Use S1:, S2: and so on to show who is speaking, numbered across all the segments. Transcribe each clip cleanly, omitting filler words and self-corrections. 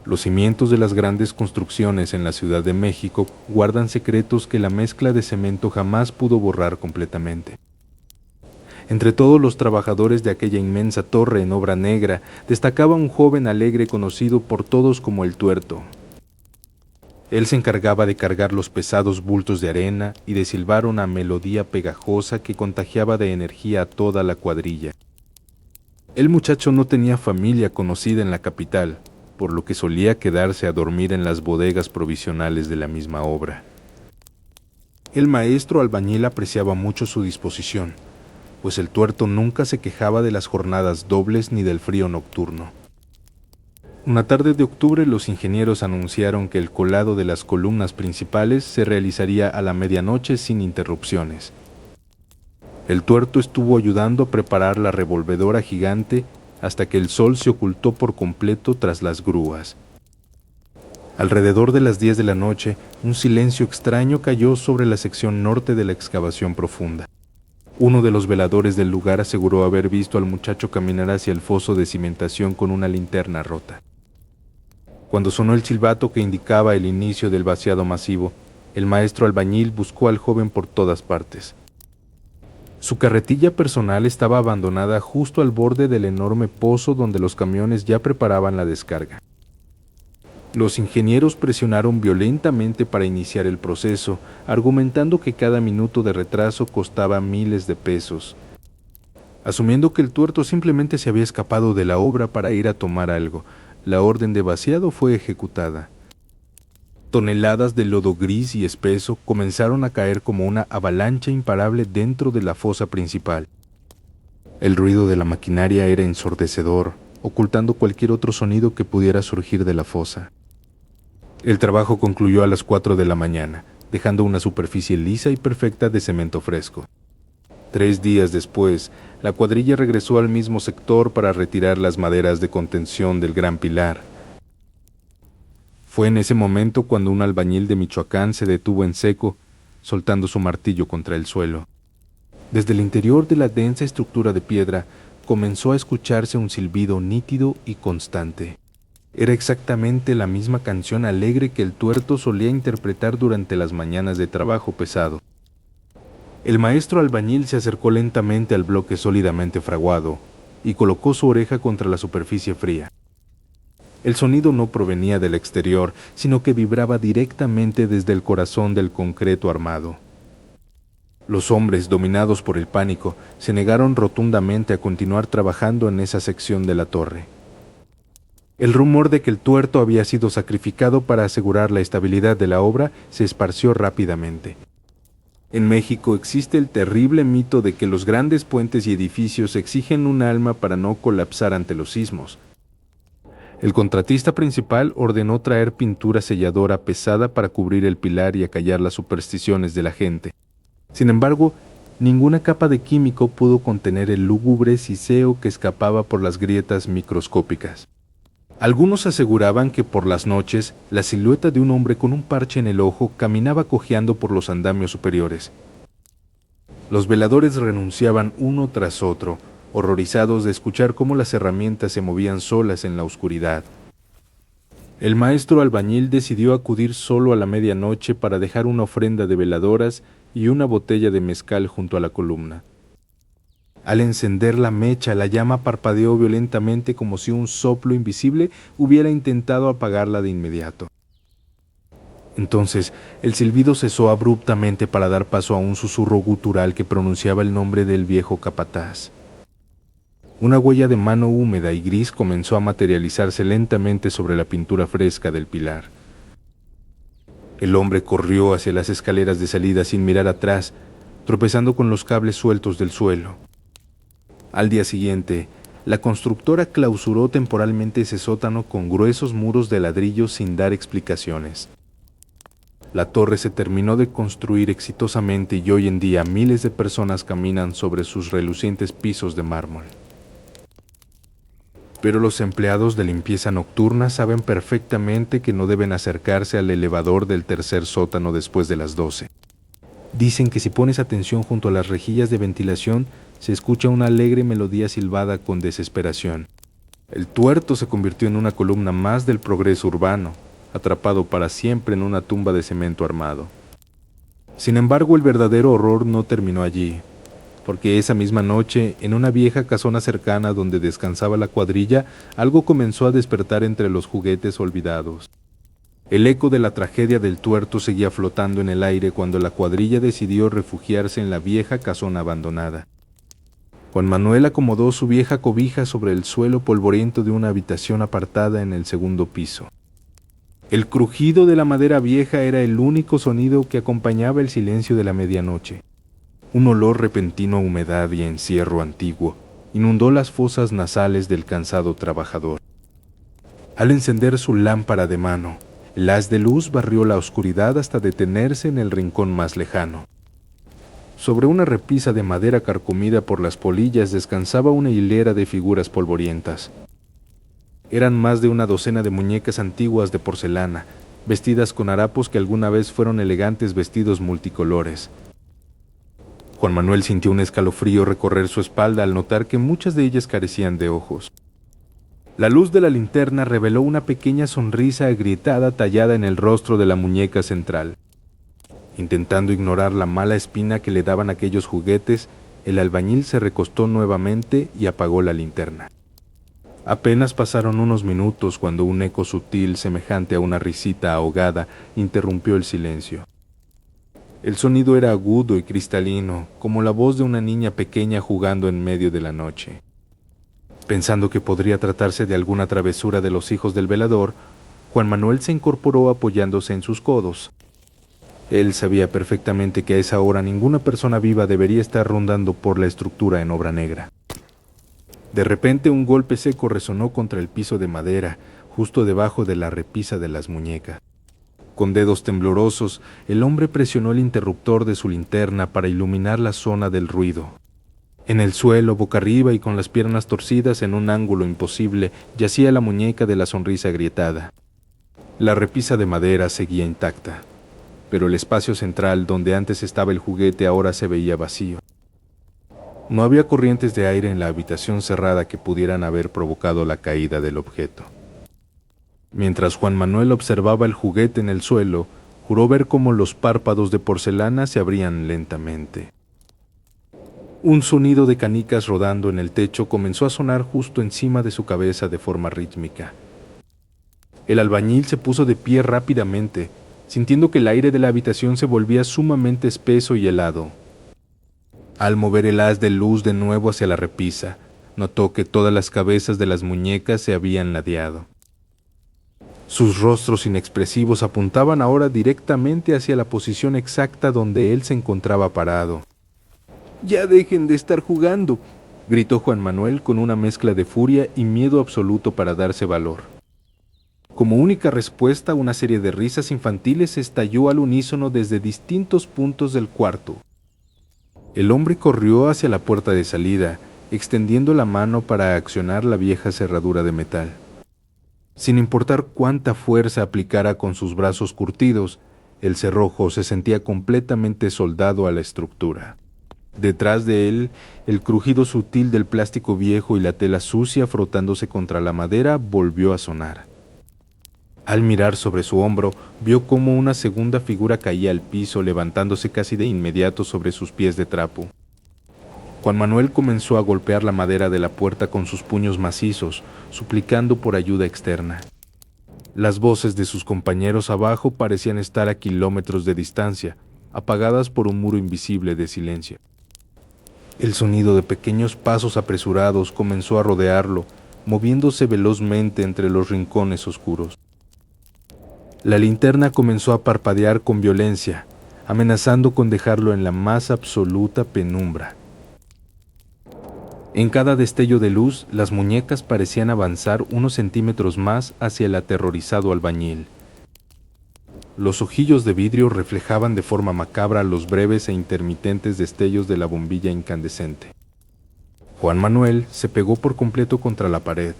S1: Los cimientos de las grandes construcciones en la Ciudad de México guardan secretos que la mezcla de cemento jamás pudo borrar completamente. Entre todos los trabajadores de aquella inmensa torre en obra negra, destacaba un joven alegre conocido por todos como el Tuerto. Él se encargaba de cargar los pesados bultos de arena y de silbar una melodía pegajosa que contagiaba de energía a toda la cuadrilla. El muchacho no tenía familia conocida en la capital, por lo que solía quedarse a dormir en las bodegas provisionales de la misma obra. El maestro albañil apreciaba mucho su disposición, pues el Tuerto nunca se quejaba de las jornadas dobles ni del frío nocturno. Una tarde de octubre los ingenieros anunciaron que el colado de las columnas principales se realizaría a la medianoche sin interrupciones. El Tuerto estuvo ayudando a preparar la revolvedora gigante hasta que el sol se ocultó por completo tras las grúas. Alrededor de las 10 de la noche, un silencio extraño cayó sobre la sección norte de la excavación profunda. Uno de los veladores del lugar aseguró haber visto al muchacho caminar hacia el foso de cimentación con una linterna rota. Cuando sonó el silbato que indicaba el inicio del vaciado masivo, el maestro albañil buscó al joven por todas partes. Su carretilla personal estaba abandonada justo al borde del enorme pozo donde los camiones ya preparaban la descarga. Los ingenieros presionaron violentamente para iniciar el proceso, argumentando que cada minuto de retraso costaba miles de pesos. Asumiendo que el Tuerto simplemente se había escapado de la obra para ir a tomar algo, la orden de vaciado fue ejecutada. Toneladas de lodo gris y espeso comenzaron a caer como una avalancha imparable dentro de la fosa principal. El ruido de la maquinaria era ensordecedor, ocultando cualquier otro sonido que pudiera surgir de la fosa. El trabajo concluyó a las 4 de la mañana, dejando una superficie lisa y perfecta de cemento fresco. 3 días después, la cuadrilla regresó al mismo sector para retirar las maderas de contención del gran pilar. Fue en ese momento cuando un albañil de Michoacán se detuvo en seco, soltando su martillo contra el suelo. Desde el interior de la densa estructura de piedra comenzó a escucharse un silbido nítido y constante. Era exactamente la misma canción alegre que el Tuerto solía interpretar durante las mañanas de trabajo pesado. El maestro albañil se acercó lentamente al bloque sólidamente fraguado y colocó su oreja contra la superficie fría. El sonido no provenía del exterior, sino que vibraba directamente desde el corazón del concreto armado. Los hombres, dominados por el pánico, se negaron rotundamente a continuar trabajando en esa sección de la torre. El rumor de que el Tuerto había sido sacrificado para asegurar la estabilidad de la obra se esparció rápidamente. En México existe el terrible mito de que los grandes puentes y edificios exigen un alma para no colapsar ante los sismos. El contratista principal ordenó traer pintura selladora pesada para cubrir el pilar y acallar las supersticiones de la gente. Sin embargo, ninguna capa de químico pudo contener el lúgubre siseo que escapaba por las grietas microscópicas. Algunos aseguraban que por las noches la silueta de un hombre con un parche en el ojo caminaba cojeando por los andamios superiores. Los veladores renunciaban uno tras otro, horrorizados de escuchar cómo las herramientas se movían solas en la oscuridad. El maestro albañil decidió acudir solo a la medianoche para dejar una ofrenda de veladoras y una botella de mezcal junto a la columna. Al encender la mecha, la llama parpadeó violentamente como si un soplo invisible hubiera intentado apagarla de inmediato. Entonces, el silbido cesó abruptamente para dar paso a un susurro gutural que pronunciaba el nombre del viejo capataz. Una huella de mano húmeda y gris comenzó a materializarse lentamente sobre la pintura fresca del pilar. El hombre corrió hacia las escaleras de salida sin mirar atrás, tropezando con los cables sueltos del suelo. Al día siguiente, la constructora clausuró temporalmente ese sótano con gruesos muros de ladrillo sin dar explicaciones. La torre se terminó de construir exitosamente y hoy en día miles de personas caminan sobre sus relucientes pisos de mármol. Pero los empleados de limpieza nocturna saben perfectamente que no deben acercarse al elevador del tercer sótano después de las 12. Dicen que si pones atención junto a las rejillas de ventilación, se escucha una alegre melodía silbada con desesperación. El tuerto se convirtió en una columna más del progreso urbano, atrapado para siempre en una tumba de cemento armado. Sin embargo, el verdadero horror no terminó allí, porque esa misma noche, en una vieja casona cercana donde descansaba la cuadrilla, algo comenzó a despertar entre los juguetes olvidados. El eco de la tragedia del tuerto seguía flotando en el aire cuando la cuadrilla decidió refugiarse en la vieja casona abandonada. Juan Manuel acomodó su vieja cobija sobre el suelo polvoriento de una habitación apartada en el segundo piso. El crujido de la madera vieja era el único sonido que acompañaba el silencio de la medianoche. Un olor repentino a humedad y encierro antiguo inundó las fosas nasales del cansado trabajador. Al encender su lámpara de mano, el haz de luz barrió la oscuridad hasta detenerse en el rincón más lejano. Sobre una repisa de madera carcomida por las polillas descansaba una hilera de figuras polvorientas. Eran más de una docena de muñecas antiguas de porcelana, vestidas con harapos que alguna vez fueron elegantes vestidos multicolores. Juan Manuel sintió un escalofrío recorrer su espalda al notar que muchas de ellas carecían de ojos. La luz de la linterna reveló una pequeña sonrisa agrietada tallada en el rostro de la muñeca central. Intentando ignorar la mala espina que le daban aquellos juguetes, el albañil se recostó nuevamente y apagó la linterna. Apenas pasaron unos minutos cuando un eco sutil, semejante a una risita ahogada, interrumpió el silencio. El sonido era agudo y cristalino, como la voz de una niña pequeña jugando en medio de la noche. Pensando que podría tratarse de alguna travesura de los hijos del velador, Juan Manuel se incorporó apoyándose en sus codos. Él sabía perfectamente que a esa hora ninguna persona viva debería estar rondando por la estructura en obra negra. De repente un golpe seco resonó contra el piso de madera, justo debajo de la repisa de las muñecas. Con dedos temblorosos, el hombre presionó el interruptor de su linterna para iluminar la zona del ruido. En el suelo, boca arriba y con las piernas torcidas en un ángulo imposible, yacía la muñeca de la sonrisa agrietada. La repisa de madera seguía intacta, pero el espacio central donde antes estaba el juguete ahora se veía vacío. No había corrientes de aire en la habitación cerrada que pudieran haber provocado la caída del objeto. Mientras Juan Manuel observaba el juguete en el suelo, juró ver cómo los párpados de porcelana se abrían lentamente. Un sonido de canicas rodando en el techo comenzó a sonar justo encima de su cabeza de forma rítmica. El albañil se puso de pie rápidamente, sintiendo que el aire de la habitación se volvía sumamente espeso y helado. Al mover el haz de luz de nuevo hacia la repisa, notó que todas las cabezas de las muñecas se habían ladeado. Sus rostros inexpresivos apuntaban ahora directamente hacia la posición exacta donde él se encontraba parado. «¡Ya dejen de estar jugando!», gritó Juan Manuel con una mezcla de furia y miedo absoluto para darse valor. Como única respuesta, una serie de risas infantiles estalló al unísono desde distintos puntos del cuarto. El hombre corrió hacia la puerta de salida, extendiendo la mano para accionar la vieja cerradura de metal. Sin importar cuánta fuerza aplicara con sus brazos curtidos, el cerrojo se sentía completamente soldado a la estructura. Detrás de él, el crujido sutil del plástico viejo y la tela sucia frotándose contra la madera volvió a sonar. Al mirar sobre su hombro, vio cómo una segunda figura caía al piso, levantándose casi de inmediato sobre sus pies de trapo. Juan Manuel comenzó a golpear la madera de la puerta con sus puños macizos, suplicando por ayuda externa. Las voces de sus compañeros abajo parecían estar a kilómetros de distancia, apagadas por un muro invisible de silencio. El sonido de pequeños pasos apresurados comenzó a rodearlo, moviéndose velozmente entre los rincones oscuros. La linterna comenzó a parpadear con violencia, amenazando con dejarlo en la más absoluta penumbra. En cada destello de luz, las muñecas parecían avanzar unos centímetros más hacia el aterrorizado albañil. Los ojillos de vidrio reflejaban de forma macabra los breves e intermitentes destellos de la bombilla incandescente. Juan Manuel se pegó por completo contra la pared,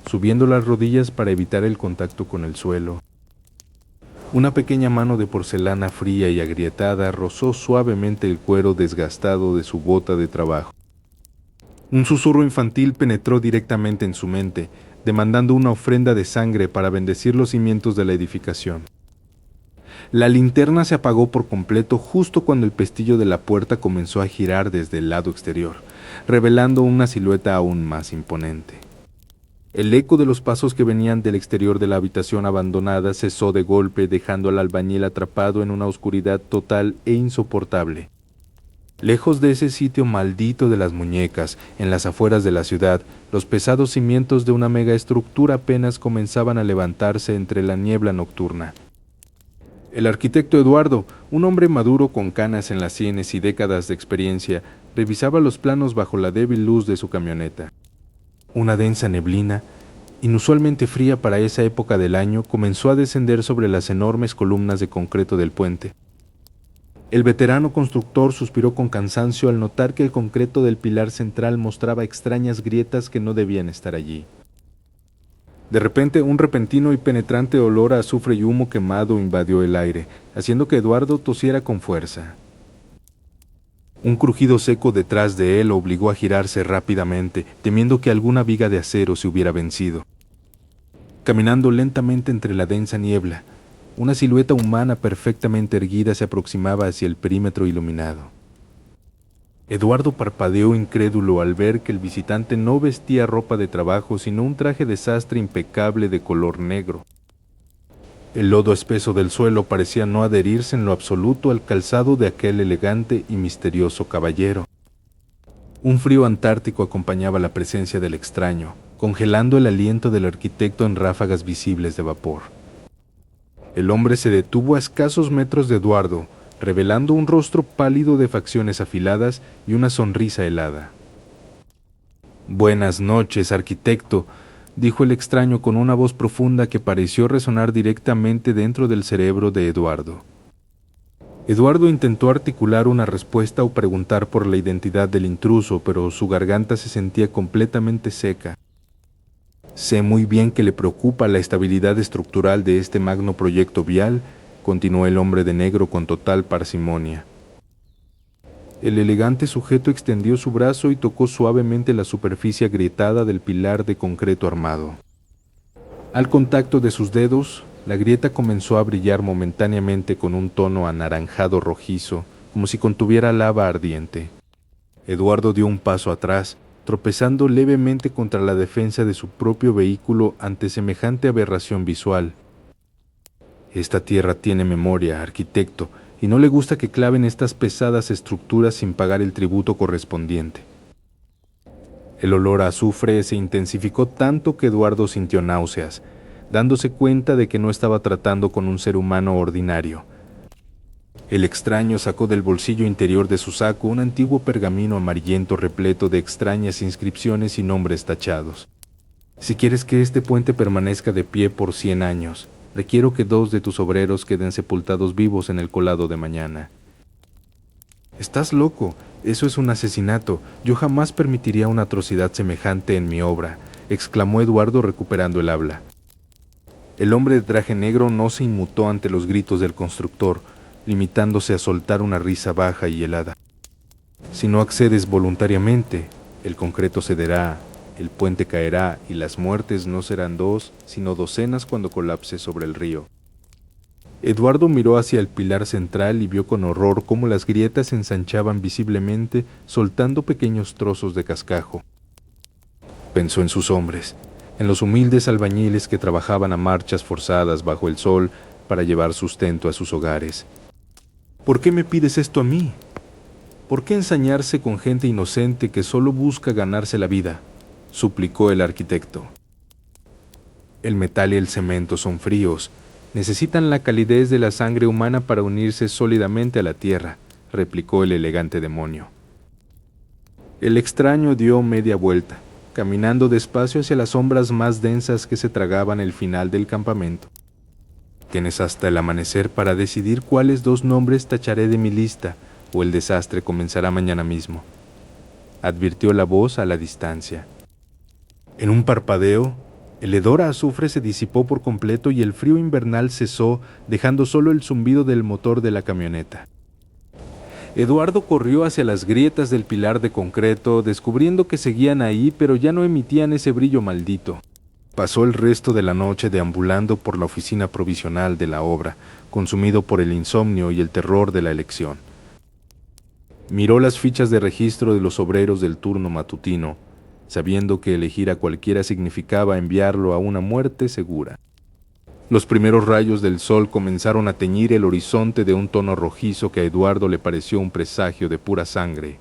S1: subiendo las rodillas para evitar el contacto con el suelo. Una pequeña mano de porcelana fría y agrietada rozó suavemente el cuero desgastado de su bota de trabajo. Un susurro infantil penetró directamente en su mente, demandando una ofrenda de sangre para bendecir los cimientos de la edificación. La linterna se apagó por completo justo cuando el pestillo de la puerta comenzó a girar desde el lado exterior, revelando una silueta aún más imponente. El eco de los pasos que venían del exterior de la habitación abandonada cesó de golpe, dejando al albañil atrapado en una oscuridad total e insoportable. Lejos de ese sitio maldito de las muñecas, en las afueras de la ciudad, los pesados cimientos de una megaestructura apenas comenzaban a levantarse entre la niebla nocturna. El arquitecto Eduardo, un hombre maduro con canas en las sienes y décadas de experiencia, revisaba los planos bajo la débil luz de su camioneta. Una densa neblina, inusualmente fría para esa época del año, comenzó a descender sobre las enormes columnas de concreto del puente. El veterano constructor suspiró con cansancio al notar que el concreto del pilar central mostraba extrañas grietas que no debían estar allí. De repente, un repentino y penetrante olor a azufre y humo quemado invadió el aire, haciendo que Eduardo tosiera con fuerza. Un crujido seco detrás de él lo obligó a girarse rápidamente, temiendo que alguna viga de acero se hubiera vencido. Caminando lentamente entre la densa niebla, una silueta humana perfectamente erguida se aproximaba hacia el perímetro iluminado. Eduardo parpadeó incrédulo al ver que el visitante no vestía ropa de trabajo, sino un traje de sastre impecable de color negro. El lodo espeso del suelo parecía no adherirse en lo absoluto al calzado de aquel elegante y misterioso caballero. Un frío antártico acompañaba la presencia del extraño, congelando el aliento del arquitecto en ráfagas visibles de vapor. El hombre se detuvo a escasos metros de Eduardo, revelando un rostro pálido de facciones afiladas y una sonrisa helada. «Buenas noches, arquitecto», dijo el extraño con una voz profunda que pareció resonar directamente dentro del cerebro de Eduardo. Eduardo intentó articular una respuesta o preguntar por la identidad del intruso, pero su garganta se sentía completamente seca. «Sé muy bien que le preocupa la estabilidad estructural de este magno proyecto vial», continuó el hombre de negro con total parsimonia. El elegante sujeto extendió su brazo y tocó suavemente la superficie agrietada del pilar de concreto armado. Al contacto de sus dedos, la grieta comenzó a brillar momentáneamente con un tono anaranjado rojizo, como si contuviera lava ardiente. Eduardo dio un paso atrás, tropezando levemente contra la defensa de su propio vehículo ante semejante aberración visual. «Esta tierra tiene memoria, arquitecto, y no le gusta que claven estas pesadas estructuras sin pagar el tributo correspondiente». El olor a azufre se intensificó tanto que Eduardo sintió náuseas, dándose cuenta de que no estaba tratando con un ser humano ordinario. El extraño sacó del bolsillo interior de su saco un antiguo pergamino amarillento repleto de extrañas inscripciones y nombres tachados. «Si quieres que este puente permanezca de pie por 100 años, requiero que 2 de tus obreros queden sepultados vivos en el colado de mañana». «Estás loco, eso es un asesinato. Yo jamás permitiría una atrocidad semejante en mi obra», exclamó Eduardo recuperando el habla. El hombre de traje negro no se inmutó ante los gritos del constructor, limitándose a soltar una risa baja y helada. «Si no accedes voluntariamente, el concreto cederá, el puente caerá y las muertes no serán 2, sino docenas cuando colapse sobre el río». Eduardo miró hacia el pilar central y vio con horror cómo las grietas se ensanchaban visiblemente, soltando pequeños trozos de cascajo. Pensó en sus hombres, en los humildes albañiles que trabajaban a marchas forzadas bajo el sol para llevar sustento a sus hogares. «¿Por qué me pides esto a mí? ¿Por qué ensañarse con gente inocente que solo busca ganarse la vida?», suplicó el arquitecto. «El metal y el cemento son fríos, necesitan la calidez de la sangre humana para unirse sólidamente a la tierra», replicó el elegante demonio. El extraño dio media vuelta, caminando despacio hacia las sombras más densas que se tragaban el final del campamento. «Tienes hasta el amanecer para decidir cuáles 2 nombres tacharé de mi lista, o el desastre comenzará mañana mismo», advirtió la voz a la distancia. En un parpadeo, el hedor a azufre se disipó por completo y el frío invernal cesó, dejando solo el zumbido del motor de la camioneta. Eduardo corrió hacia las grietas del pilar de concreto, descubriendo que seguían ahí, pero ya no emitían ese brillo maldito. Pasó el resto de la noche deambulando por la oficina provisional de la obra, consumido por el insomnio y el terror de la elección. Miró las fichas de registro de los obreros del turno matutino, sabiendo que elegir a cualquiera significaba enviarlo a una muerte segura. Los primeros rayos del sol comenzaron a teñir el horizonte de un tono rojizo que a Eduardo le pareció un presagio de pura sangre.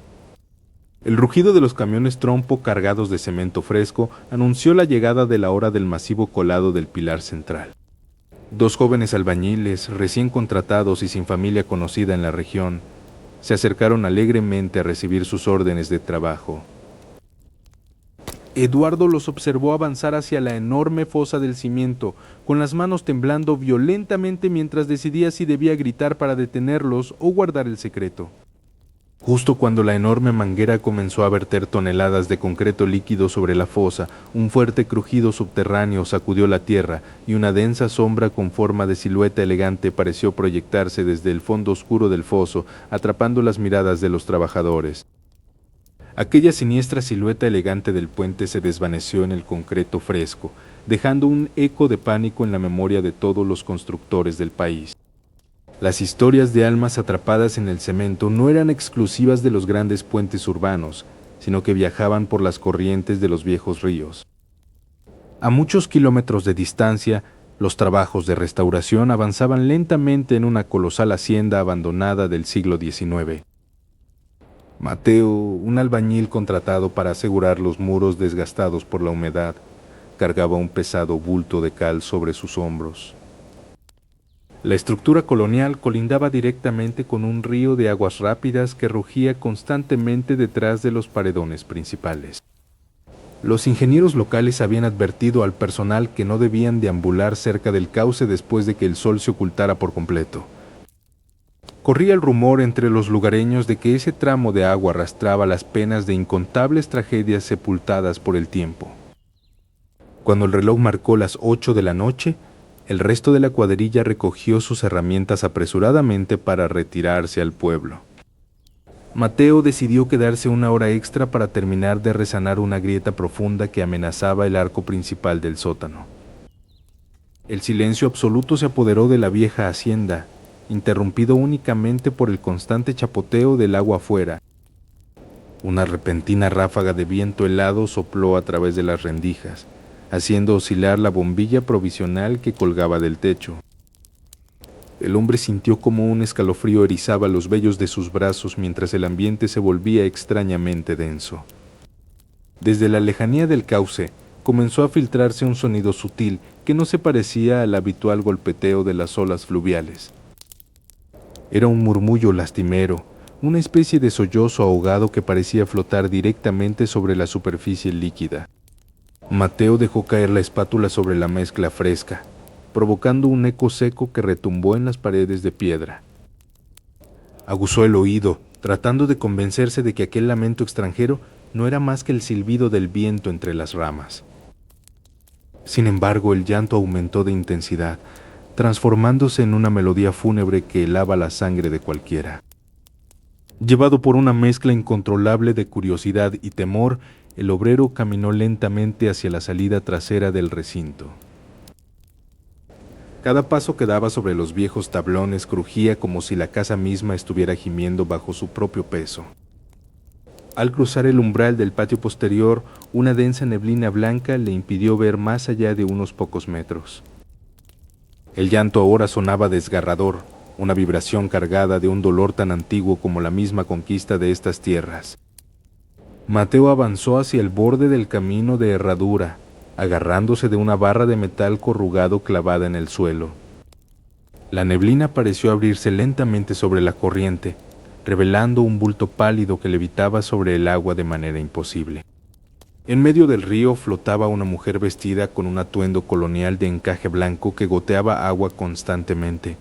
S1: El rugido de los camiones trompo cargados de cemento fresco anunció la llegada de la hora del masivo colado del pilar central. Dos jóvenes albañiles, recién contratados y sin familia conocida en la región, se acercaron alegremente a recibir sus órdenes de trabajo. Eduardo los observó avanzar hacia la enorme fosa del cimiento, con las manos temblando violentamente mientras decidía si debía gritar para detenerlos o guardar el secreto. Justo cuando la enorme manguera comenzó a verter toneladas de concreto líquido sobre la fosa, un fuerte crujido subterráneo sacudió la tierra y una densa sombra con forma de silueta elegante pareció proyectarse desde el fondo oscuro del foso, atrapando las miradas de los trabajadores. Aquella siniestra silueta elegante del puente se desvaneció en el concreto fresco, dejando un eco de pánico en la memoria de todos los constructores del país. Las historias de almas atrapadas en el cemento no eran exclusivas de los grandes puentes urbanos, sino que viajaban por las corrientes de los viejos ríos. A muchos kilómetros de distancia, los trabajos de restauración avanzaban lentamente en una colosal hacienda abandonada del siglo XIX. Mateo, un albañil contratado para asegurar los muros desgastados por la humedad, cargaba un pesado bulto de cal sobre sus hombros. La estructura colonial colindaba directamente con un río de aguas rápidas que rugía constantemente detrás de los paredones principales. Los ingenieros locales habían advertido al personal que no debían deambular cerca del cauce después de que el sol se ocultara por completo. Corría el rumor entre los lugareños de que ese tramo de agua arrastraba las penas de incontables tragedias sepultadas por el tiempo. Cuando el reloj marcó las 8 de la noche, el resto de la cuadrilla recogió sus herramientas apresuradamente para retirarse al pueblo. Mateo decidió quedarse una hora extra para terminar de resanar una grieta profunda que amenazaba el arco principal del sótano. El silencio absoluto se apoderó de la vieja hacienda, interrumpido únicamente por el constante chapoteo del agua afuera. Una repentina ráfaga de viento helado sopló a través de las rendijas, haciendo oscilar la bombilla provisional que colgaba del techo. El hombre sintió como un escalofrío erizaba los vellos de sus brazos mientras el ambiente se volvía extrañamente denso. Desde la lejanía del cauce comenzó a filtrarse un sonido sutil que no se parecía al habitual golpeteo de las olas fluviales. Era un murmullo lastimero, una especie de sollozo ahogado que parecía flotar directamente sobre la superficie líquida. Mateo dejó caer la espátula sobre la mezcla fresca, provocando un eco seco que retumbó en las paredes de piedra. Aguzó el oído, tratando de convencerse de que aquel lamento extranjero no era más que el silbido del viento entre las ramas. Sin embargo, el llanto aumentó de intensidad, transformándose en una melodía fúnebre que helaba la sangre de cualquiera. Llevado por una mezcla incontrolable de curiosidad y temor, el obrero caminó lentamente hacia la salida trasera del recinto. Cada paso que daba sobre los viejos tablones crujía como si la casa misma estuviera gimiendo bajo su propio peso. Al cruzar el umbral del patio posterior, una densa neblina blanca le impidió ver más allá de unos pocos metros. El llanto ahora sonaba desgarrador, una vibración cargada de un dolor tan antiguo como la misma conquista de estas tierras. Mateo avanzó hacia el borde del camino de herradura, agarrándose de una barra de metal corrugado clavada en el suelo. La neblina pareció abrirse lentamente sobre la corriente, revelando un bulto pálido que levitaba sobre el agua de manera imposible. En medio del río flotaba una mujer vestida con un atuendo colonial de encaje blanco que goteaba agua constantemente.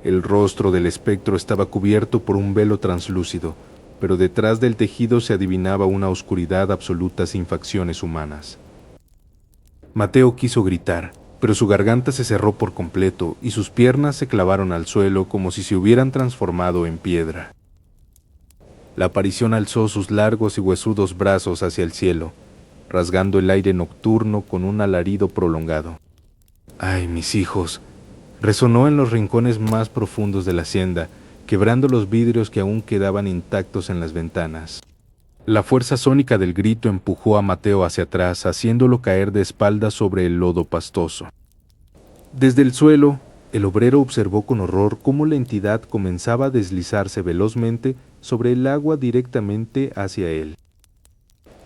S1: El rostro del espectro estaba cubierto por un velo translúcido, pero detrás del tejido se adivinaba una oscuridad absoluta sin facciones humanas. Mateo quiso gritar, pero su garganta se cerró por completo y sus piernas se clavaron al suelo como si se hubieran transformado en piedra. La aparición alzó sus largos y huesudos brazos hacia el cielo, rasgando el aire nocturno con un alarido prolongado. ¡Ay, mis hijos! Resonó en los rincones más profundos de la hacienda, quebrando los vidrios que aún quedaban intactos en las ventanas. La fuerza sónica del grito empujó a Mateo hacia atrás, haciéndolo caer de espaldas sobre el lodo pastoso. Desde el suelo, el obrero observó con horror cómo la entidad comenzaba a deslizarse velozmente sobre el agua directamente hacia él.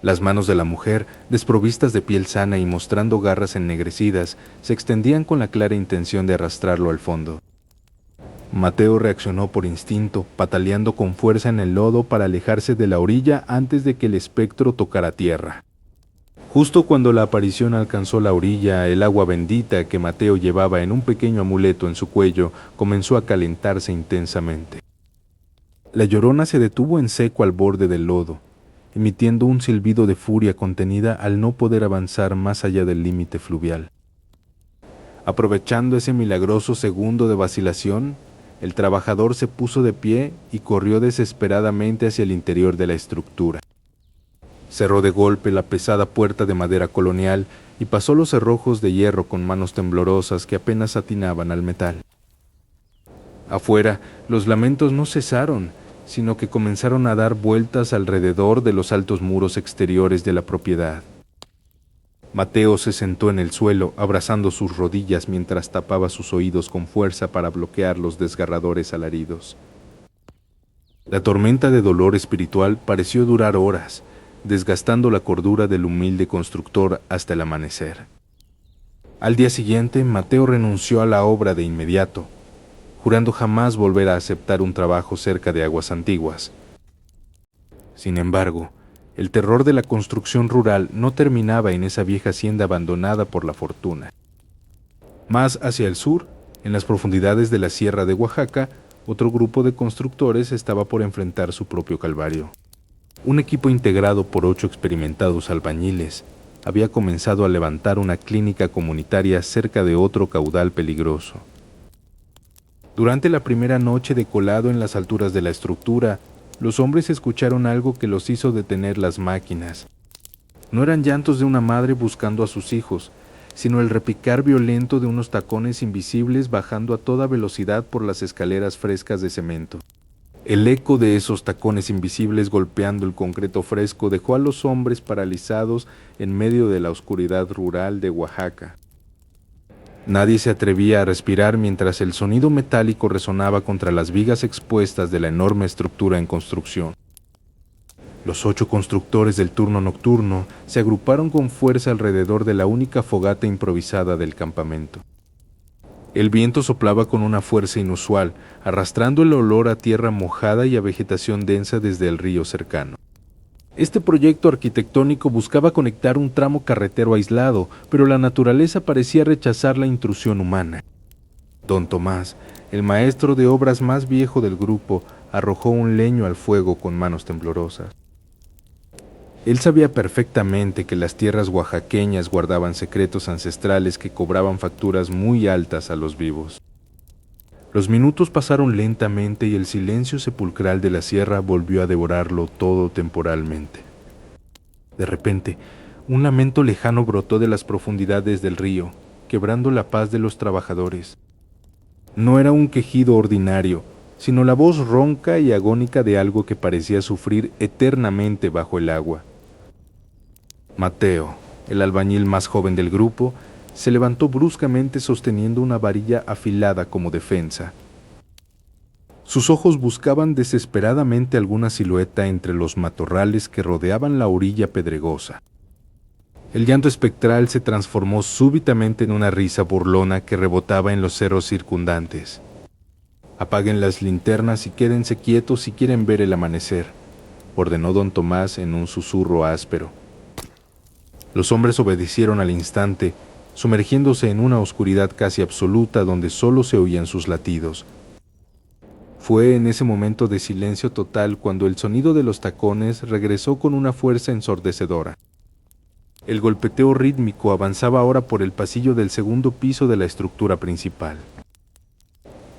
S1: Las manos de la mujer, desprovistas de piel sana y mostrando garras ennegrecidas, se extendían con la clara intención de arrastrarlo al fondo. Mateo reaccionó por instinto, pataleando con fuerza en el lodo para alejarse de la orilla antes de que el espectro tocara tierra. Justo cuando la aparición alcanzó la orilla, el agua bendita que Mateo llevaba en un pequeño amuleto en su cuello comenzó a calentarse intensamente. La llorona se detuvo en seco al borde del lodo, emitiendo un silbido de furia contenida al no poder avanzar más allá del límite fluvial. Aprovechando ese milagroso segundo de vacilación, el trabajador se puso de pie y corrió desesperadamente hacia el interior de la estructura. Cerró de golpe la pesada puerta de madera colonial y pasó los cerrojos de hierro con manos temblorosas que apenas atinaban al metal. Afuera, los lamentos no cesaron, sino que comenzaron a dar vueltas alrededor de los altos muros exteriores de la propiedad. Mateo se sentó en el suelo, abrazando sus rodillas mientras tapaba sus oídos con fuerza para bloquear los desgarradores alaridos. La tormenta de dolor espiritual pareció durar horas, desgastando la cordura del humilde constructor hasta el amanecer. Al día siguiente, Mateo renunció a la obra de inmediato, jurando jamás volver a aceptar un trabajo cerca de aguas antiguas. Sin embargo, el terror de la construcción rural no terminaba en esa vieja hacienda abandonada por la fortuna. Más hacia el sur, en las profundidades de la Sierra de Oaxaca, otro grupo de constructores estaba por enfrentar su propio calvario. Un equipo integrado por 8 experimentados albañiles había comenzado a levantar una clínica comunitaria cerca de otro caudal peligroso. Durante la primera noche de colado en las alturas de la estructura, los hombres escucharon algo que los hizo detener las máquinas. No eran llantos de una madre buscando a sus hijos, sino el repicar violento de unos tacones invisibles bajando a toda velocidad por las escaleras frescas de cemento. El eco de esos tacones invisibles golpeando el concreto fresco dejó a los hombres paralizados en medio de la oscuridad rural de Oaxaca. Nadie se atrevía a respirar mientras el sonido metálico resonaba contra las vigas expuestas de la enorme estructura en construcción. Los 8 constructores del turno nocturno se agruparon con fuerza alrededor de la única fogata improvisada del campamento. El viento soplaba con una fuerza inusual, arrastrando el olor a tierra mojada y a vegetación densa desde el río cercano. Este proyecto arquitectónico buscaba conectar un tramo carretero aislado, pero la naturaleza parecía rechazar la intrusión humana. Don Tomás, el maestro de obras más viejo del grupo, arrojó un leño al fuego con manos temblorosas. Él sabía perfectamente que las tierras oaxaqueñas guardaban secretos ancestrales que cobraban facturas muy altas a los vivos. Los minutos pasaron lentamente y el silencio sepulcral de la sierra volvió a devorarlo todo temporalmente. De repente, un lamento lejano brotó de las profundidades del río, quebrando la paz de los trabajadores. No era un quejido ordinario, sino la voz ronca y agónica de algo que parecía sufrir eternamente bajo el agua. Mateo, el albañil más joven del grupo, se levantó bruscamente sosteniendo una varilla afilada como defensa. Sus ojos buscaban desesperadamente alguna silueta entre los matorrales que rodeaban la orilla pedregosa. El llanto espectral se transformó súbitamente en una risa burlona que rebotaba en los cerros circundantes. «Apaguen las linternas y quédense quietos si quieren ver el amanecer», ordenó don Tomás en un susurro áspero. Los hombres obedecieron al instante, sumergiéndose en una oscuridad casi absoluta donde solo se oían sus latidos. Fue en ese momento de silencio total cuando el sonido de los tacones regresó con una fuerza ensordecedora. El golpeteo rítmico avanzaba ahora por el pasillo del segundo piso de la estructura principal.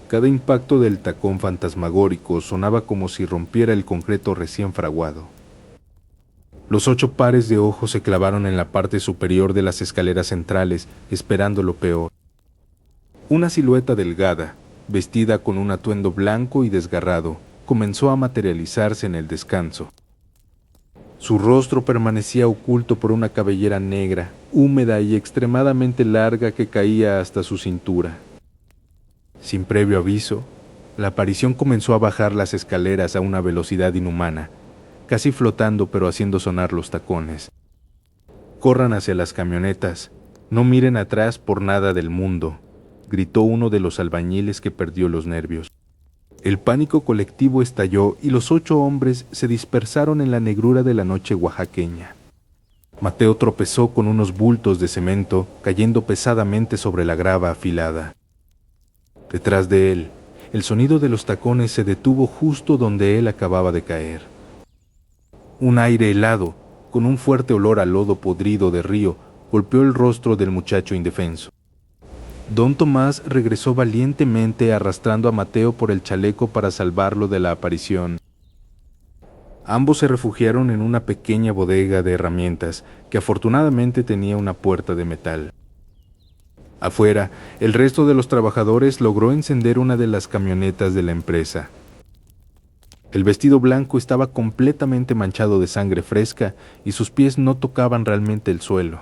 S1: Cada impacto del tacón fantasmagórico sonaba como si rompiera el concreto recién fraguado. Los 8 pares de ojos se clavaron en la parte superior de las escaleras centrales, esperando lo peor. Una silueta delgada, vestida con un atuendo blanco y desgarrado, comenzó a materializarse en el descanso. Su rostro permanecía oculto por una cabellera negra, húmeda y extremadamente larga que caía hasta su cintura. Sin previo aviso, la aparición comenzó a bajar las escaleras a una velocidad inhumana, casi flotando pero haciendo sonar los tacones. «Corran hacia las camionetas, no miren atrás por nada del mundo», gritó uno de los albañiles que perdió los nervios. El pánico colectivo estalló y los 8 hombres se dispersaron en la negrura de la noche oaxaqueña. Mateo tropezó con unos bultos de cemento cayendo pesadamente sobre la grava afilada. Detrás de él, el sonido de los tacones se detuvo justo donde él acababa de caer. Un aire helado, con un fuerte olor a lodo podrido de río, golpeó el rostro del muchacho indefenso. Don Tomás regresó valientemente arrastrando a Mateo por el chaleco para salvarlo de la aparición. Ambos se refugiaron en una pequeña bodega de herramientas que afortunadamente tenía una puerta de metal. Afuera, el resto de los trabajadores logró encender una de las camionetas de la empresa. El vestido blanco estaba completamente manchado de sangre fresca y sus pies no tocaban realmente el suelo.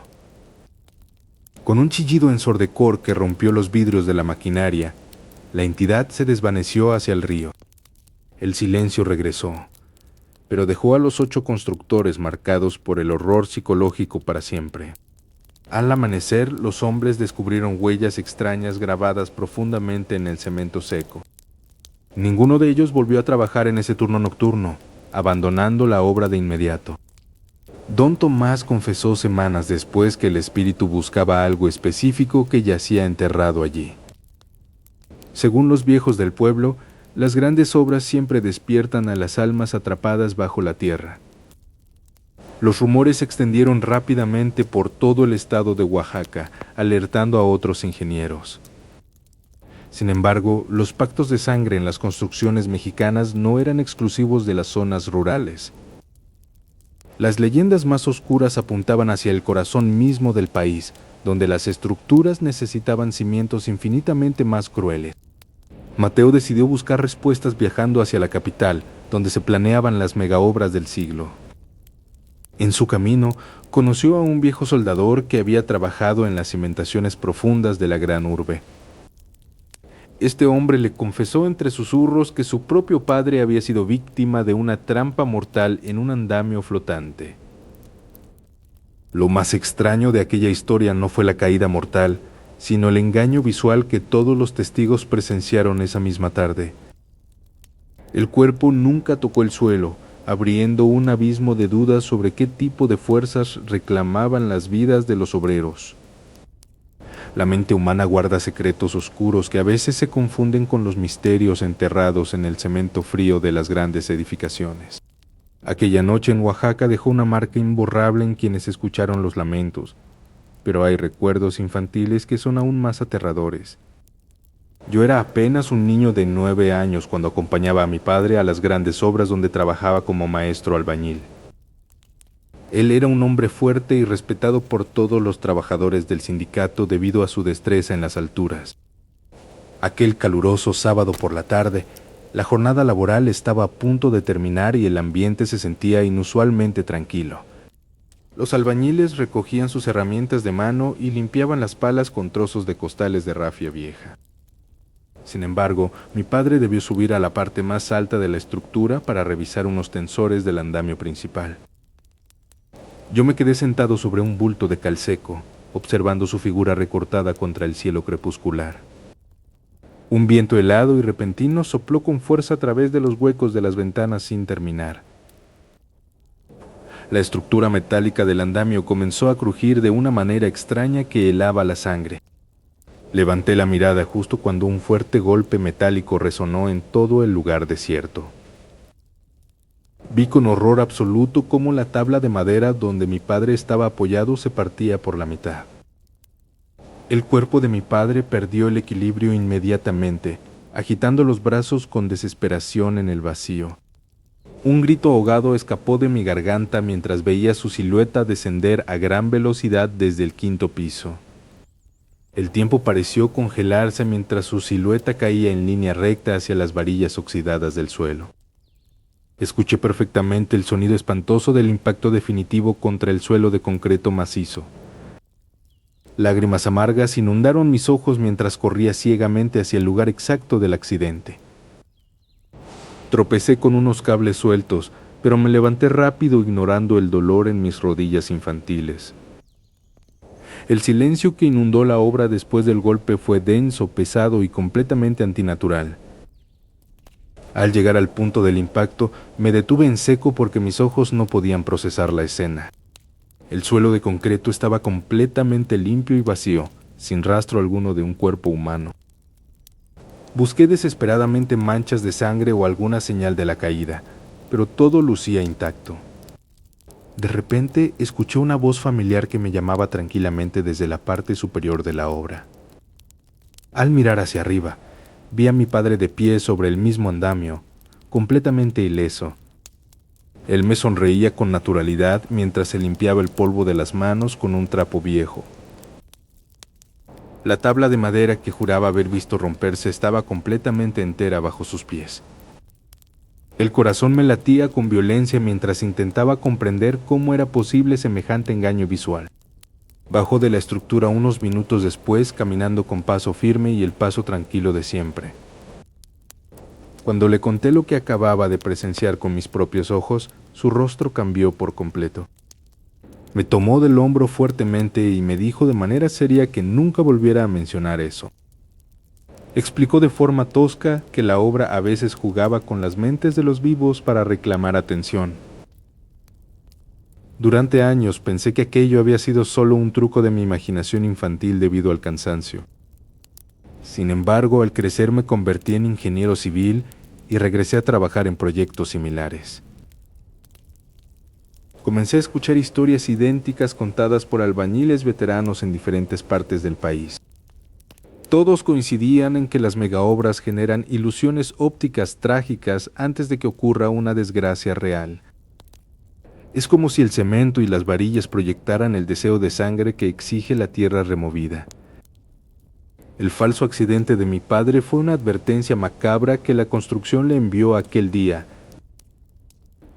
S1: Con un chillido ensordecor que rompió los vidrios de la maquinaria, la entidad se desvaneció hacia el río. El silencio regresó, pero dejó a los 8 constructores marcados por el horror psicológico para siempre. Al amanecer, los hombres descubrieron huellas extrañas grabadas profundamente en el cemento seco. Ninguno de ellos volvió a trabajar en ese turno nocturno, abandonando la obra de inmediato. Don Tomás confesó semanas después que el espíritu buscaba algo específico que yacía enterrado allí. Según los viejos del pueblo, las grandes obras siempre despiertan a las almas atrapadas bajo la tierra. Los rumores se extendieron rápidamente por todo el estado de Oaxaca, alertando a otros ingenieros. Sin embargo, los pactos de sangre en las construcciones mexicanas no eran exclusivos de las zonas rurales. Las leyendas más oscuras apuntaban hacia el corazón mismo del país, donde las estructuras necesitaban cimientos infinitamente más crueles. Mateo decidió buscar respuestas viajando hacia la capital, donde se planeaban las megaobras del siglo. En su camino, conoció a un viejo soldador que había trabajado en las cimentaciones profundas de la gran urbe. Este hombre le confesó entre susurros que su propio padre había sido víctima de una trampa mortal en un andamio flotante. Lo más extraño de aquella historia no fue la caída mortal, sino el engaño visual que todos los testigos presenciaron esa misma tarde. El cuerpo nunca tocó el suelo, abriendo un abismo de dudas sobre qué tipo de fuerzas reclamaban las vidas de los obreros. La mente humana guarda secretos oscuros que a veces se confunden con los misterios enterrados en el cemento frío de las grandes edificaciones. Aquella noche en Oaxaca dejó una marca imborrable en quienes escucharon los lamentos, pero hay recuerdos infantiles que son aún más aterradores. Yo era apenas un niño de 9 años cuando acompañaba a mi padre a las grandes obras donde trabajaba como maestro albañil. Él era un hombre fuerte y respetado por todos los trabajadores del sindicato debido a su destreza en las alturas. Aquel caluroso sábado por la tarde, la jornada laboral estaba a punto de terminar y el ambiente se sentía inusualmente tranquilo. Los albañiles recogían sus herramientas de mano y limpiaban las palas con trozos de costales de rafia vieja. Sin embargo, mi padre debió subir a la parte más alta de la estructura para revisar unos tensores del andamio principal. Yo me quedé sentado sobre un bulto de cal seco, observando su figura recortada contra el cielo crepuscular. Un viento helado y repentino sopló con fuerza a través de los huecos de las ventanas sin terminar. La estructura metálica del andamio comenzó a crujir de una manera extraña que helaba la sangre. Levanté la mirada justo cuando un fuerte golpe metálico resonó en todo el lugar desierto. Vi con horror absoluto cómo la tabla de madera donde mi padre estaba apoyado se partía por la mitad. El cuerpo de mi padre perdió el equilibrio inmediatamente, agitando los brazos con desesperación en el vacío. Un grito ahogado escapó de mi garganta mientras veía su silueta descender a gran velocidad desde el 5.º piso. El tiempo pareció congelarse mientras su silueta caía en línea recta hacia las varillas oxidadas del suelo. Escuché perfectamente el sonido espantoso del impacto definitivo contra el suelo de concreto macizo. Lágrimas amargas inundaron mis ojos mientras corría ciegamente hacia el lugar exacto del accidente. Tropecé con unos cables sueltos, pero me levanté rápido ignorando el dolor en mis rodillas infantiles. El silencio que inundó la obra después del golpe fue denso, pesado y completamente antinatural. Al llegar al punto del impacto, me detuve en seco porque mis ojos no podían procesar la escena. El suelo de concreto estaba completamente limpio y vacío, sin rastro alguno de un cuerpo humano. Busqué desesperadamente manchas de sangre o alguna señal de la caída, pero todo lucía intacto. De repente escuché una voz familiar que me llamaba tranquilamente desde la parte superior de la obra. Al mirar hacia arriba, vi a mi padre de pie sobre el mismo andamio, completamente ileso. Él me sonreía con naturalidad mientras se limpiaba el polvo de las manos con un trapo viejo. La tabla de madera que juraba haber visto romperse estaba completamente entera bajo sus pies. El corazón me latía con violencia mientras intentaba comprender cómo era posible semejante engaño visual. Bajó de la estructura unos minutos después, caminando con paso firme y el paso tranquilo de siempre. Cuando le conté lo que acababa de presenciar con mis propios ojos, su rostro cambió por completo. Me tomó del hombro fuertemente y me dijo de manera seria que nunca volviera a mencionar eso. Explicó de forma tosca que la obra a veces jugaba con las mentes de los vivos para reclamar atención. Durante años pensé que aquello había sido solo un truco de mi imaginación infantil debido al cansancio. Sin embargo, al crecer me convertí en ingeniero civil y regresé a trabajar en proyectos similares. Comencé a escuchar historias idénticas contadas por albañiles veteranos en diferentes partes del país. Todos coincidían en que las megaobras generan ilusiones ópticas trágicas antes de que ocurra una desgracia real. Es como si el cemento y las varillas proyectaran el deseo de sangre que exige la tierra removida. El falso accidente de mi padre fue una advertencia macabra que la construcción le envió aquel día.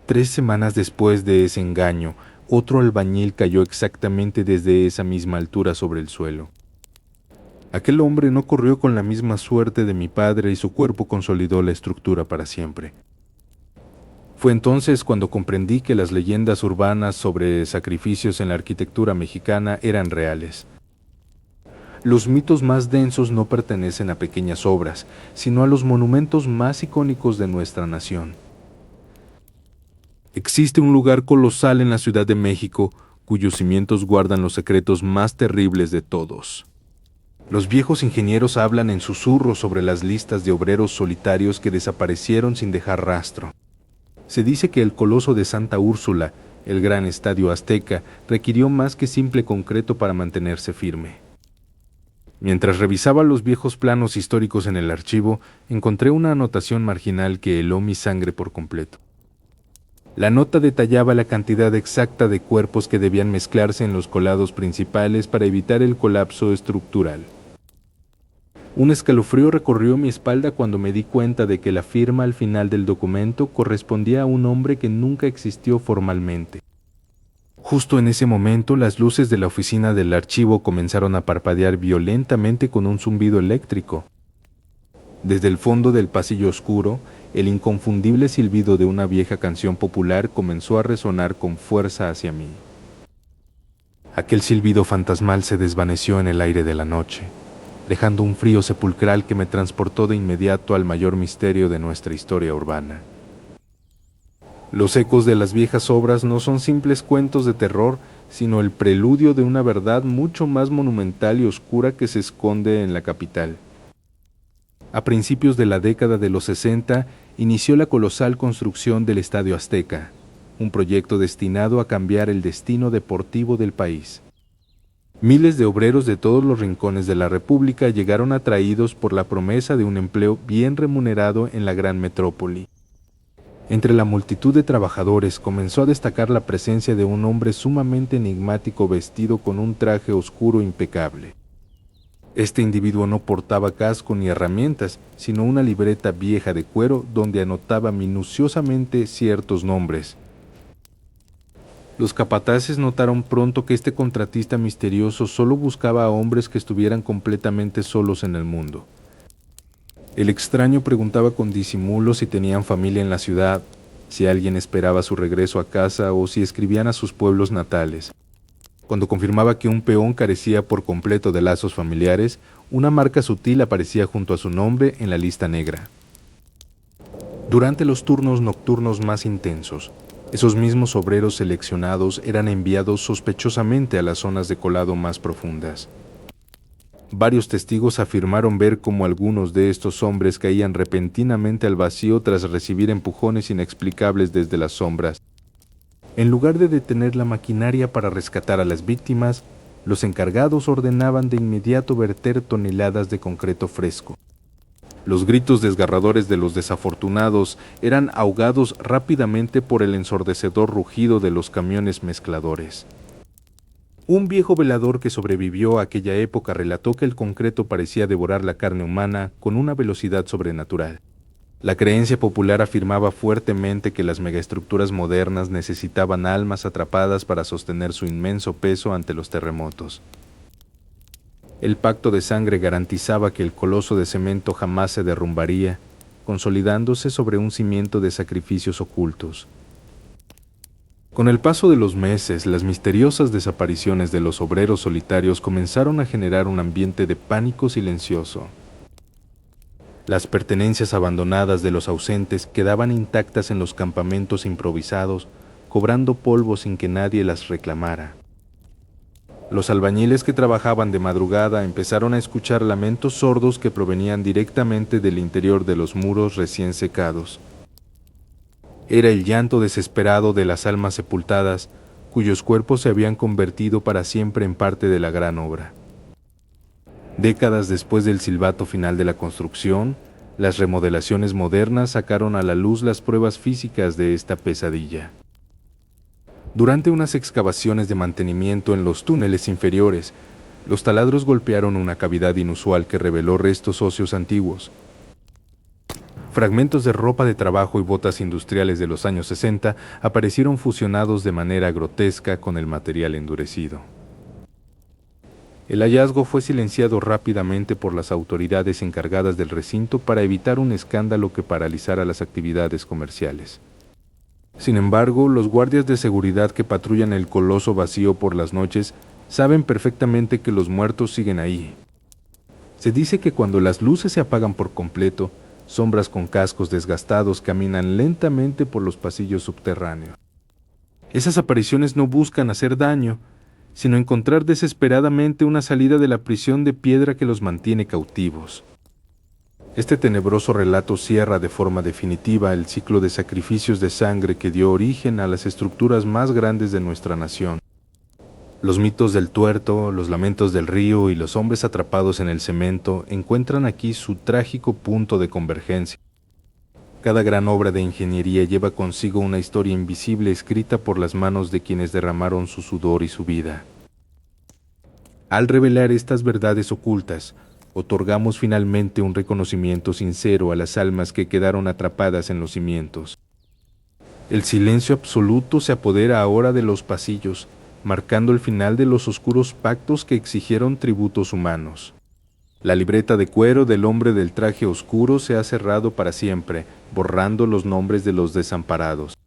S1: 3 semanas después de ese engaño, otro albañil cayó exactamente desde esa misma altura sobre el suelo. Aquel hombre no corrió con la misma suerte de mi padre y su cuerpo consolidó la estructura para siempre. Fue entonces cuando comprendí que las leyendas urbanas sobre sacrificios en la arquitectura mexicana eran reales. Los mitos más densos no pertenecen a pequeñas obras, sino a los monumentos más icónicos de nuestra nación. Existe un lugar colosal en la Ciudad de México cuyos cimientos guardan los secretos más terribles de todos. Los viejos ingenieros hablan en susurros sobre las listas de obreros solitarios que desaparecieron sin dejar rastro. Se dice que el coloso de Santa Úrsula, el gran estadio azteca, requirió más que simple concreto para mantenerse firme. Mientras revisaba los viejos planos históricos en el archivo, encontré una anotación marginal que heló mi sangre por completo. La nota detallaba la cantidad exacta de cuerpos que debían mezclarse en los colados principales para evitar el colapso estructural. Un escalofrío recorrió mi espalda cuando me di cuenta de que la firma al final del documento correspondía a un hombre que nunca existió formalmente. Justo en ese momento, las luces de la oficina del archivo comenzaron a parpadear violentamente con un zumbido eléctrico. Desde el fondo del pasillo oscuro, el inconfundible silbido de una vieja canción popular comenzó a resonar con fuerza hacia mí. Aquel silbido fantasmal se desvaneció en el aire de la noche, dejando un frío sepulcral que me transportó de inmediato al mayor misterio de nuestra historia urbana. Los ecos de las viejas obras no son simples cuentos de terror, sino el preludio de una verdad mucho más monumental y oscura que se esconde en la capital. A principios de la década de los 60, inició la colosal construcción del Estadio Azteca. un proyecto destinado a cambiar el destino deportivo del país. Miles de obreros de todos los rincones de la República llegaron atraídos por la promesa de un empleo bien remunerado en la gran metrópoli. Entre la multitud de trabajadores comenzó a destacar la presencia de un hombre sumamente enigmático vestido con un traje oscuro impecable. Este individuo no portaba casco ni herramientas, sino una libreta vieja de cuero donde anotaba minuciosamente ciertos nombres. Los capataces notaron pronto que este contratista misterioso solo buscaba a hombres que estuvieran completamente solos en el mundo. El extraño preguntaba con disimulo si tenían familia en la ciudad, si alguien esperaba su regreso a casa o si escribían a sus pueblos natales. Cuando confirmaba que un peón carecía por completo de lazos familiares, una marca sutil aparecía junto a su nombre en la lista negra. Durante los turnos nocturnos más intensos, esos mismos obreros seleccionados eran enviados sospechosamente a las zonas de colado más profundas. Varios testigos afirmaron ver cómo algunos de estos hombres caían repentinamente al vacío tras recibir empujones inexplicables desde las sombras. En lugar de detener la maquinaria para rescatar a las víctimas, los encargados ordenaban de inmediato verter toneladas de concreto fresco. Los gritos desgarradores de los desafortunados eran ahogados rápidamente por el ensordecedor rugido de los camiones mezcladores. Un viejo velador que sobrevivió a aquella época relató que el concreto parecía devorar la carne humana con una velocidad sobrenatural. La creencia popular afirmaba fuertemente que las megaestructuras modernas necesitaban almas atrapadas para sostener su inmenso peso ante los terremotos. El pacto de sangre garantizaba que el coloso de cemento jamás se derrumbaría, consolidándose sobre un cimiento de sacrificios ocultos. Con el paso de los meses, las misteriosas desapariciones de los obreros solitarios comenzaron a generar un ambiente de pánico silencioso. Las pertenencias abandonadas de los ausentes quedaban intactas en los campamentos improvisados, cobrando polvo sin que nadie las reclamara. Los albañiles que trabajaban de madrugada empezaron a escuchar lamentos sordos que provenían directamente del interior de los muros recién secados. Era el llanto desesperado de las almas sepultadas, cuyos cuerpos se habían convertido para siempre en parte de la gran obra. Décadas después del silbato final de la construcción, las remodelaciones modernas sacaron a la luz las pruebas físicas de esta pesadilla. Durante unas excavaciones de mantenimiento en los túneles inferiores, los taladros golpearon una cavidad inusual que reveló restos óseos antiguos. Fragmentos de ropa de trabajo y botas industriales de los años 60 aparecieron fusionados de manera grotesca con el material endurecido. El hallazgo fue silenciado rápidamente por las autoridades encargadas del recinto para evitar un escándalo que paralizara las actividades comerciales. Sin embargo, los guardias de seguridad que patrullan el coloso vacío por las noches saben perfectamente que los muertos siguen ahí. Se dice que cuando las luces se apagan por completo, sombras con cascos desgastados caminan lentamente por los pasillos subterráneos. Esas apariciones no buscan hacer daño, sino encontrar desesperadamente una salida de la prisión de piedra que los mantiene cautivos. Este tenebroso relato cierra de forma definitiva el ciclo de sacrificios de sangre que dio origen a las estructuras más grandes de nuestra nación. Los mitos del tuerto, los lamentos del río y los hombres atrapados en el cemento encuentran aquí su trágico punto de convergencia. Cada gran obra de ingeniería lleva consigo una historia invisible escrita por las manos de quienes derramaron su sudor y su vida. Al revelar estas verdades ocultas, otorgamos finalmente un reconocimiento sincero a las almas que quedaron atrapadas en los cimientos. El silencio absoluto se apodera ahora de los pasillos, marcando el final de los oscuros pactos que exigieron tributos humanos. La libreta de cuero del hombre del traje oscuro se ha cerrado para siempre, borrando los nombres de los desamparados.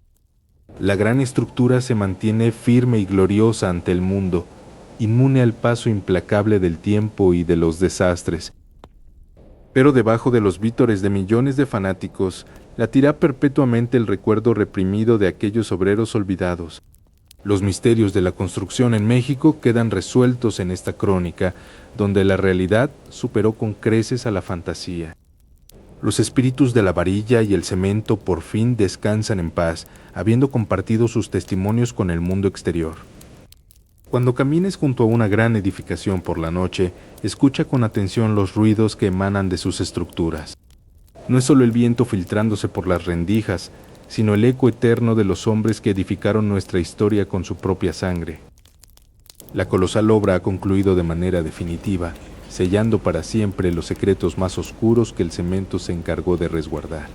S1: La gran estructura se mantiene firme y gloriosa ante el mundo, inmune al paso implacable del tiempo y de los desastres. Pero debajo de los vítores de millones de fanáticos, latirá perpetuamente el recuerdo reprimido de aquellos obreros olvidados. Los misterios de la construcción en México quedan resueltos en esta crónica, donde la realidad superó con creces a la fantasía. Los espíritus de la varilla y el cemento por fin descansan en paz, habiendo compartido sus testimonios con el mundo exterior. Cuando camines junto a una gran edificación por la noche, escucha con atención los ruidos que emanan de sus estructuras. No es solo el viento filtrándose por las rendijas, sino el eco eterno de los hombres que edificaron nuestra historia con su propia sangre. La colosal obra ha concluido de manera definitiva, sellando para siempre los secretos más oscuros que el cemento se encargó de resguardar.